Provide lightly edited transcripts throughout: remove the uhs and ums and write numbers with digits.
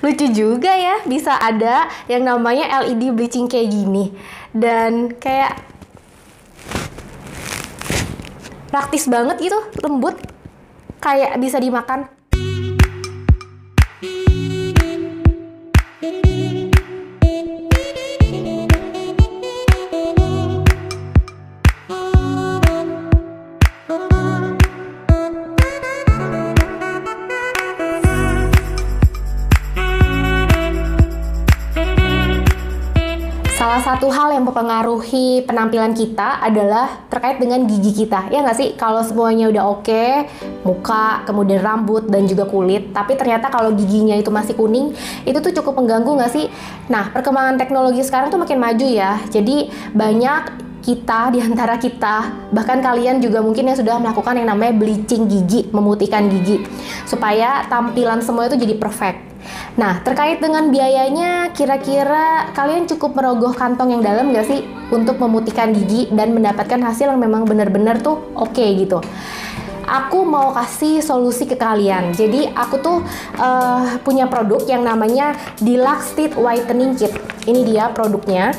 Lucu juga ya, bisa ada yang namanya LED bleaching kayak gini. Dan kayak praktis banget gitu, lembut, kayak bisa dimakan. Salah satu hal yang mempengaruhi penampilan kita adalah terkait dengan gigi kita. Ya nggak sih? Kalau semuanya udah oke, muka, kemudian rambut, dan juga kulit, tapi ternyata kalau giginya itu masih kuning, itu tuh cukup mengganggu nggak sih? Nah, perkembangan teknologi sekarang tuh makin maju ya. Jadi banyak kita, di antara kita, bahkan kalian juga mungkin yang sudah melakukan yang namanya bleaching gigi, memutihkan gigi, supaya tampilan semua itu jadi perfect. Nah, terkait dengan biayanya, kira-kira kalian cukup merogoh kantong yang dalam nggak sih untuk memutihkan gigi dan mendapatkan hasil yang memang benar-benar tuh oke gitu? Aku mau kasih solusi ke kalian. Jadi aku tuh punya produk yang namanya Deluxe Teeth Whitening Kit. Ini dia produknya.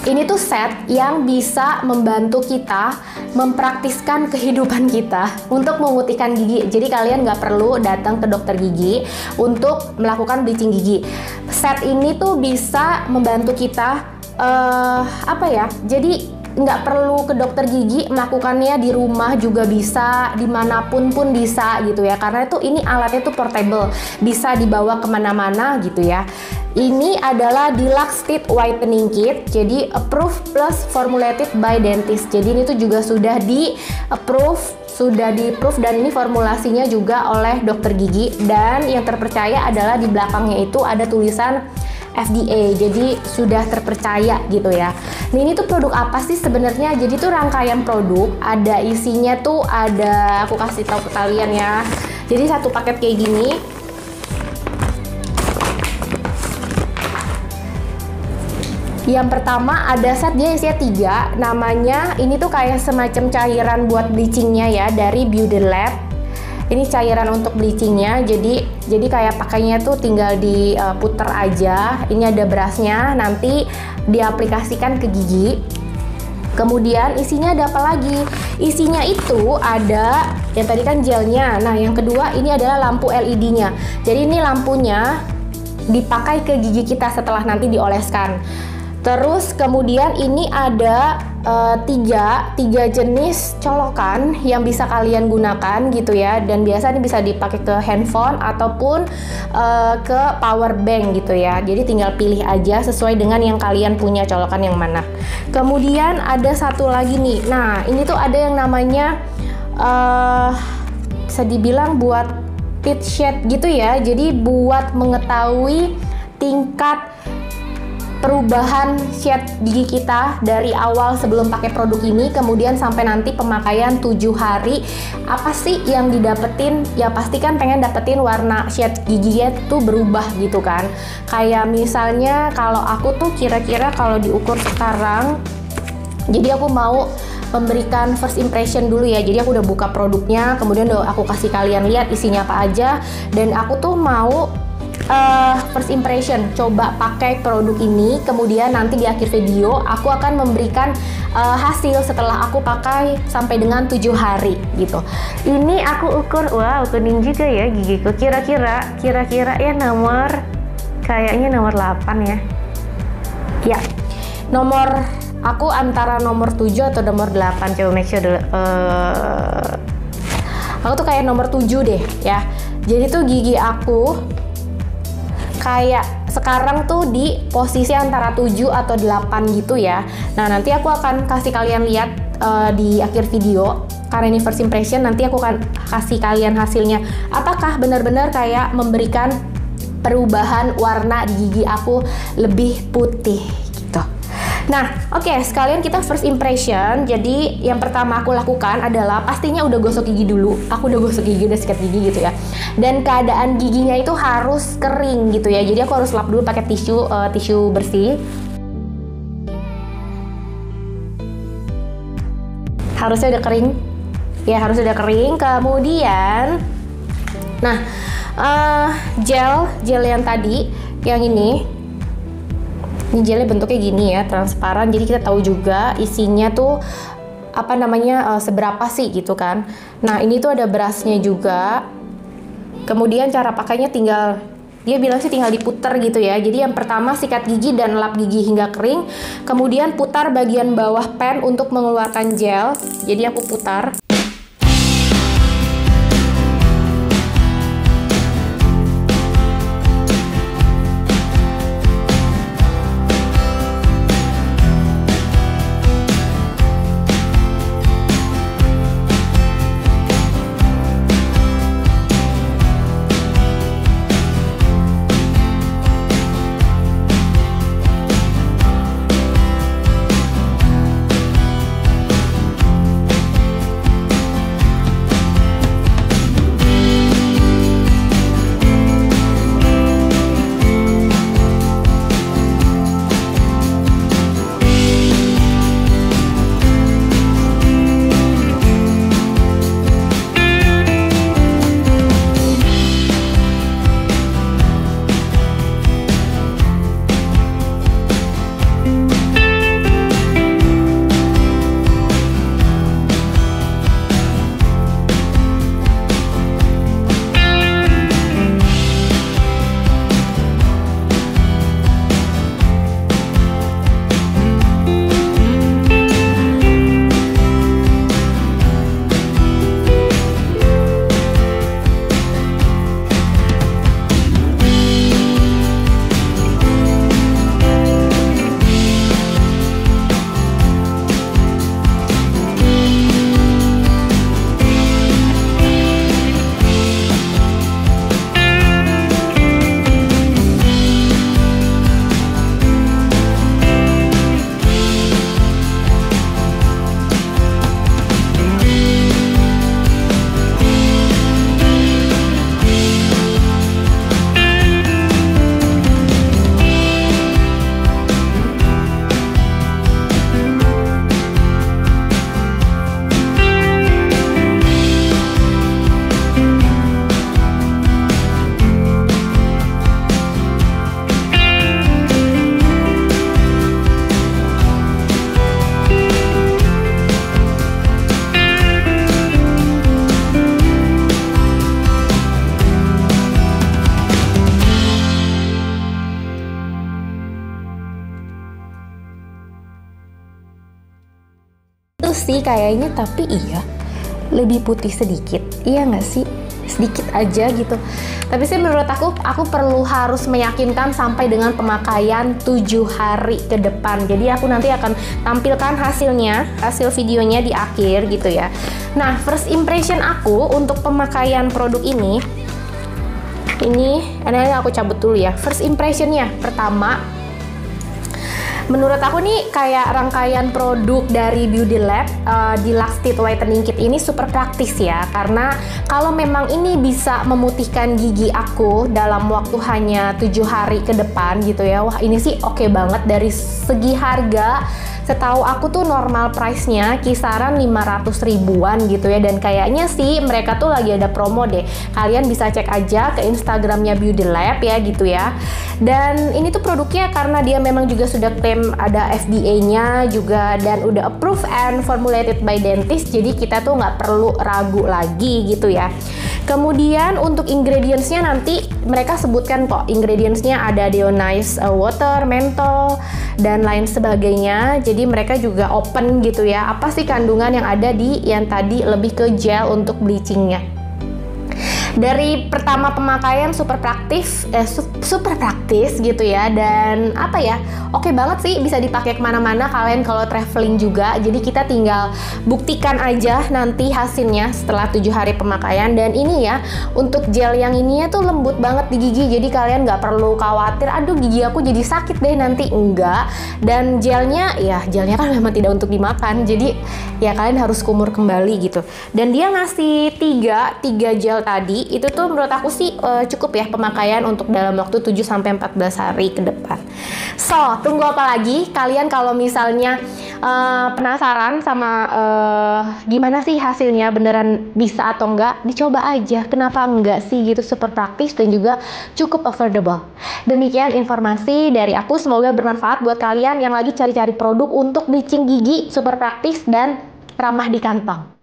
Ini tuh set yang bisa membantu kita mempraktiskan kehidupan kita untuk memutihkan gigi. Jadi kalian nggak perlu datang ke dokter gigi untuk melakukan bleaching gigi. Set ini tuh bisa membantu kita jadi nggak perlu ke dokter gigi, melakukannya di rumah juga bisa, dimanapun pun bisa gitu ya, karena itu ini alatnya tuh portable, bisa dibawa kemana-mana gitu ya. Ini adalah Deluxe Teeth Whitening Kit, jadi approved plus formulated by dentist. Jadi ini tuh juga sudah di-approve dan ini formulasinya juga oleh dokter gigi, dan yang terpercaya adalah di belakangnya itu ada tulisan FDA, jadi sudah terpercaya gitu ya. Nah, ini tuh produk apa sih sebenarnya? Jadi tuh rangkaian produk, ada isinya tuh aku kasih tahu ke kalian ya. Jadi satu paket kayak gini. Yang pertama ada set, dia isinya 3, namanya ini tuh kayak semacam cairan buat bleachingnya ya, dari Beauty Lab. Ini cairan untuk bleachingnya, jadi kayak pakainya tuh tinggal diputer aja. Ini ada brushnya, nanti diaplikasikan ke gigi. Kemudian isinya ada apa lagi? Isinya itu ada yang tadi kan gelnya. Nah, yang kedua ini adalah lampu LED-nya. Jadi ini lampunya dipakai ke gigi kita setelah nanti dioleskan. Terus kemudian ini ada tiga jenis colokan yang bisa kalian gunakan gitu ya, dan biasa ini bisa dipakai ke handphone ataupun ke power bank gitu ya. Jadi tinggal pilih aja sesuai dengan yang kalian punya colokan yang mana. Kemudian ada satu lagi nih. Nah, ini tuh ada yang namanya bisa dibilang buat teeth shade gitu ya. Jadi buat mengetahui tingkat perubahan shade gigi kita dari awal sebelum pakai produk ini, kemudian sampai nanti pemakaian 7 hari. Apa sih yang didapetin? Ya pasti kan pengen dapetin warna shade giginya tuh berubah gitu kan. Kayak misalnya kalau aku tuh kira-kira kalau diukur sekarang, jadi aku mau memberikan first impression dulu ya. Jadi aku udah buka produknya, kemudian aku kasih kalian lihat isinya apa aja, dan aku tuh mau first impression, coba pakai produk ini, kemudian nanti di akhir video aku akan memberikan hasil setelah aku pakai sampai dengan 7 hari gitu. Ini aku ukur, wow kuning juga ya gigiku. Kira-kira ya kayaknya nomor 8 ya. Ya, aku antara nomor 7 atau nomor 8, coba make sure dulu. Aku tuh kayak nomor 7 deh ya. Jadi tuh gigi aku kayak sekarang tuh di posisi antara 7 atau 8 gitu ya. Nah, nanti aku akan kasih kalian lihat di akhir video, karena ini first impression, nanti aku akan kasih kalian hasilnya. Apakah benar-benar kayak memberikan perubahan warna di gigi aku lebih putih gitu. Nah, oke, sekalian kita first impression. Jadi yang pertama aku lakukan adalah pastinya udah gosok gigi dulu. Aku udah gosok gigi, udah sikat gigi gitu ya. Dan keadaan giginya itu harus kering gitu ya. Jadi aku harus lap dulu pakai tisu bersih. Harusnya udah kering. Ya, harusnya udah kering. Kemudian, nah, Gel yang tadi, yang ini gelnya bentuknya gini ya, transparan, jadi kita tahu juga isinya tuh apa namanya, seberapa sih gitu kan. Nah ini tuh ada brushnya juga. Kemudian cara pakainya tinggal, dia bilang sih tinggal diputer gitu ya. Jadi yang pertama sikat gigi dan lap gigi hingga kering. Kemudian putar bagian bawah pen untuk mengeluarkan gel. Jadi aku putar. Itu sih kayaknya, tapi iya lebih putih sedikit, iya nggak sih? Sedikit aja gitu. Tapi sih menurut aku perlu harus meyakinkan sampai dengan pemakaian 7 hari ke depan. Jadi aku nanti akan tampilkan hasilnya, hasil videonya di akhir gitu ya. Nah, first impression aku untuk pemakaian produk ini aku cabut dulu ya. First impressionnya, pertama, menurut aku nih kayak rangkaian produk dari Beauty Lab, Deluxe Teeth Whitening Kit ini super praktis ya. Karena kalau memang ini bisa memutihkan gigi aku dalam waktu hanya 7 hari ke depan gitu ya, wah ini sih oke banget. Dari segi harga, setahu aku tuh normal price-nya kisaran 500 ribuan gitu ya. Dan kayaknya sih mereka tuh lagi ada promo deh. Kalian bisa cek aja ke Instagramnya Beauty Lab ya gitu ya. Dan ini tuh produknya karena dia memang juga sudah klaim ada FDA-nya juga dan udah approved and formulated by dentist, jadi kita tuh nggak perlu ragu lagi gitu ya. Kemudian untuk ingredients-nya nanti mereka sebutkan kok, ingredients-nya ada deionized water, menthol, dan lain sebagainya. Jadi mereka juga open gitu ya, apa sih kandungan yang ada di yang tadi lebih ke gel untuk bleachingnya. Dari pertama pemakaian super praktis gitu ya, dan apa ya, oke banget sih, bisa dipakai kemana-mana kalian kalau traveling juga. Jadi kita tinggal buktikan aja nanti hasilnya setelah 7 hari pemakaian. Dan ini ya, untuk gel yang ininya tuh lembut banget di gigi, jadi kalian nggak perlu khawatir aduh gigi aku jadi sakit deh nanti, enggak. Dan gelnya kan memang tidak untuk dimakan, jadi ya kalian harus kumur kembali gitu. Dan dia ngasih tiga gel tadi. hari. Itu tuh menurut aku sih cukup ya pemakaian untuk dalam waktu 7-14 hari ke depan. So, tunggu apa lagi? Kalian kalau misalnya penasaran sama gimana sih hasilnya, beneran bisa atau enggak, dicoba aja. Kenapa enggak sih gitu, super praktis dan juga cukup affordable. Demikian informasi dari aku, semoga bermanfaat buat kalian yang lagi cari-cari produk untuk bleaching gigi super praktis dan ramah di kantong.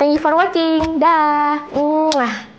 Thank you for watching. Dah. Mwah.